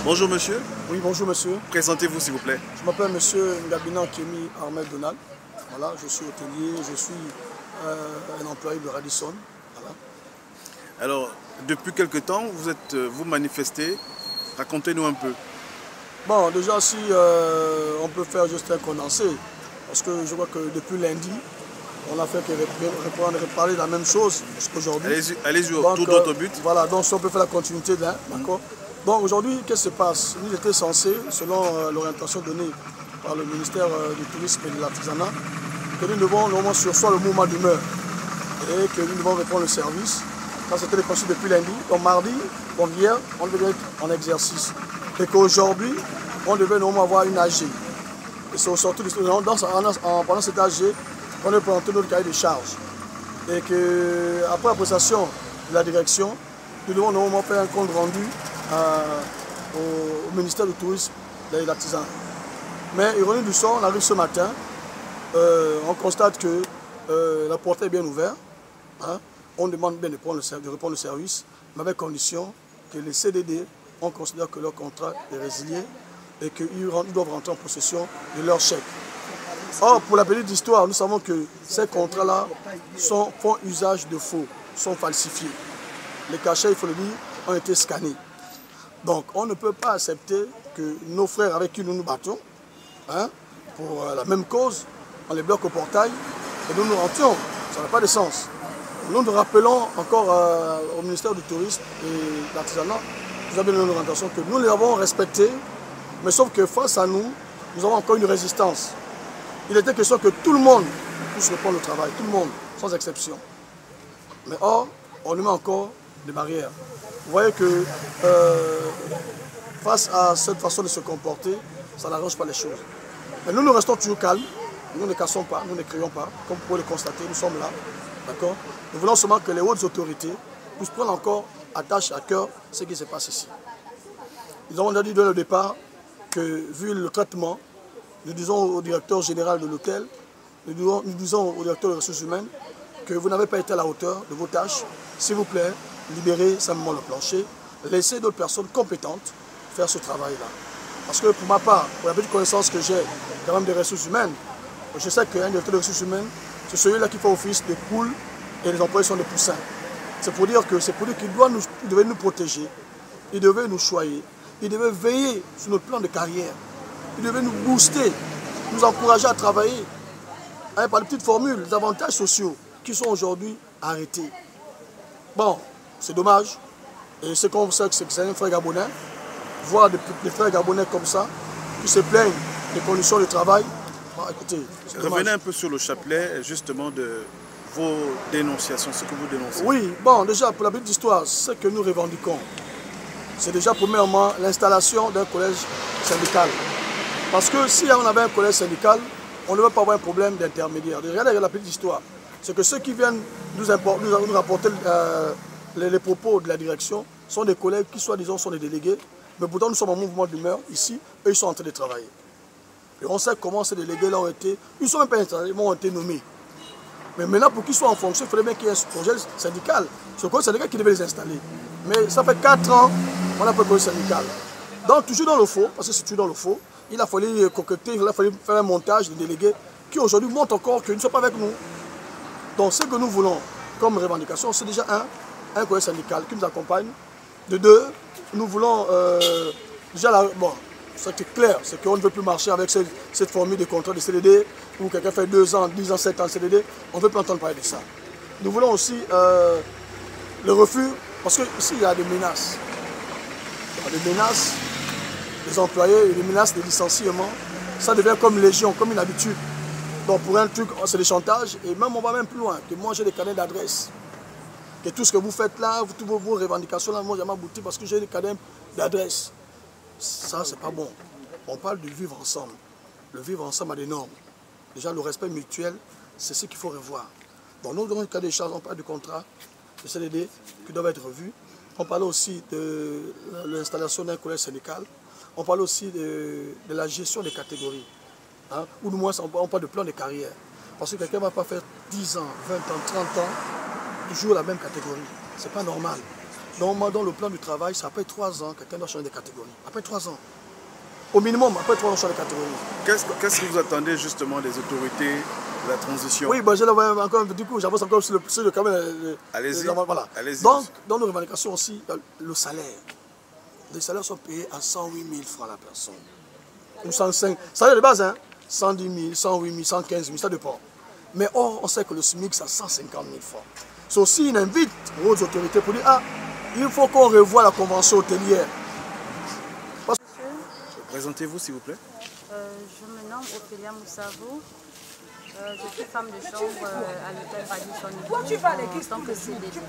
Bonjour monsieur. Oui, bonjour monsieur. Présentez-vous s'il vous plaît. Je m'appelle monsieur Ngabina Kemi Ahmed Donald. Voilà, je suis hôtelier, je suis un employé de Radisson. Voilà. Alors, depuis quelque temps, vous manifestez. Racontez-nous un peu. Bon, déjà si on peut faire juste un condensé, parce que je vois que depuis lundi, on a fait que reparler de la même chose qu'aujourd'hui. Allez-y au tour d'autre but. Voilà, donc si on peut faire la continuité là, d'accord. Donc aujourd'hui, qu'est-ce qui se passe? Nous étions censés, selon l'orientation donnée par le ministère du Tourisme et de l'Artisanat, que nous devons normalement sursoir le mouvement d'humeur et que nous devons reprendre le service. Ça c'était déconseillé depuis lundi. Donc mardi, donc hier, on devait être en exercice. Et qu'aujourd'hui, on devait normalement avoir une AG. Et c'est au sortir pendant cette AG, on a présenté notre cahier de charges. Et qu'après l'appréciation de la direction, nous devons normalement faire un compte rendu au ministère du Tourisme et de l'Artisanat. Mais ironie du sort, on arrive ce matin, on constate que la porte est bien ouverte. Hein, on demande bien de reprendre le service, mais avec condition que les CDD, on considère que leur contrat est résilié et qu'ils doivent rentrer en possession de leur chèque. Or, pour la petite histoire, nous savons que ces contrats-là font usage de faux, sont falsifiés. Les cachets, il faut le dire, ont été scannés. Donc, on ne peut pas accepter que nos frères avec qui nous nous battons, hein, pour la même cause, on les bloque au portail et nous nous rentions. Ça n'a pas de sens. Nous rappelons encore au ministère du Tourisme et de l'Artisanat, nous avons une orientation que nous les avons respectées, mais sauf que face à nous, nous avons encore une résistance. Il était question que tout le monde puisse reprendre le travail, tout le monde, sans exception. Mais or, on nous met encore des barrières. Vous voyez que face à cette façon de se comporter, ça n'arrange pas les choses. Mais nous restons toujours calmes, nous ne cassons pas, nous ne crions pas, comme vous pouvez le constater, nous sommes là. D'accord. Nous voulons seulement que les hautes autorités puissent prendre encore à tâche, à cœur, ce qui se passe ici. Nous avons déjà dit dès le départ que, vu le traitement, nous disons au directeur général de l'hôtel, nous disons au directeur des ressources humaines que vous n'avez pas été à la hauteur de vos tâches. S'il vous plaît, libérez simplement le plancher, laissez d'autres personnes compétentes faire ce travail-là. Parce que pour ma part, pour la petite connaissance que j'ai quand même des ressources humaines, je sais qu'un directeur des ressources humaines, c'est celui-là qui fait office de poule et les employés sont des poussins. C'est pour dire que c'est pour dire qu'il devait nous protéger, il devait nous choyer, il devait veiller sur notre plan de carrière, il devait nous booster, nous encourager à travailler, hein, par les petites formules, les avantages sociaux qui sont aujourd'hui arrêtés. Bon, c'est dommage, et ce qu'on sait, c'est que c'est un frère gabonais, voir des frères gabonais comme ça, qui se plaignent des conditions de travail. Bon, écoutez, revenez un peu sur le chapelet, justement, de vos dénonciations, ce que vous dénoncez. Oui, bon, déjà, pour la petite histoire, ce que nous revendiquons, c'est déjà, premièrement, l'installation d'un collège syndical. Parce que si on avait un collège syndical, on ne va pas avoir un problème d'intermédiaire. Regardez la petite histoire. C'est que ceux qui viennent nous rapporter les propos de la direction sont des collègues qui, soi-disant, sont des délégués, mais pourtant, nous sommes en mouvement d'humeur ici, eux, ils sont en train de travailler. Et on sait comment ces délégués-là ont été, ils ne sont même pas installés, ils ont été nommés. Mais maintenant, pour qu'ils soient en fonction, il fallait bien qu'il y ait un projet syndical. C'est le collège syndical qui devait les installer. Mais ça fait 4 ans qu'on n'a pas de collège syndical. Donc, toujours dans le faux, parce que c'est toujours dans le faux, il a fallu concocter, il a fallu faire un montage de délégués qui aujourd'hui montrent encore qu'ils ne sont pas avec nous. Donc, ce que nous voulons comme revendication, c'est déjà un collège syndical qui nous accompagne. De deux, nous voulons déjà, bon, c'est clair, c'est qu'on ne veut plus marcher avec cette formule de contrat de CDD où quelqu'un fait 2 ans, 10 ans, 7 ans de CDD. On ne veut plus entendre parler de ça. Nous voulons aussi le refus, parce qu'ici, il y a des menaces. Il y a des menaces des employés, des menaces de licenciement. Ça devient comme légion, comme une habitude. Donc pour un truc, c'est des chantages. Et même on va même plus loin, que moi j'ai des carnets d'adresse. Que tout ce que vous faites là, toutes vos revendications là, moi j'ai abouti parce que j'ai des carnets d'adresse. Ça, c'est pas bon. On parle de vivre ensemble. Le vivre ensemble a des normes. Déjà, le respect mutuel, c'est ce qu'il faut revoir. Dans nos cas de charges, on parle du contrat, de CDD, qui doivent être revus. On parle aussi de l'installation d'un collège syndical. On parle aussi de la gestion des catégories. Hein, ou du moins, on parle de plan de carrière. Parce que quelqu'un ne va pas faire 10 ans, 20 ans, 30 ans, toujours la même catégorie. Ce n'est pas normal. Normalement, dans le plan du travail, c'est après 3 ans, quelqu'un doit changer de catégorie. Après 3 ans. Au minimum, après 3 ans, changer de catégorie. Qu'est-ce que vous attendez justement des autorités de la transition? Oui, je l'avais encore, du coup, j'avance encore sur le quand même. Allez-y. Voilà. Allez-y. Donc, dans nos revendications aussi, le salaire. Les salaires sont payés à 108 000 francs la personne. Ou 105. Salaire de base, hein? 110 000, 108 000, 115 000, ça dépend. Mais or, on sait que le SMIC, c'est à 150 000 francs. C'est aussi une invite aux autorités pour dire, ah, il faut qu'on revoie la convention hôtelière. Présentez-vous, s'il vous plaît. Je me nomme Ophélia Moussavou. Je suis femme de chambre à l'hôtel Radisson en tant que CDD.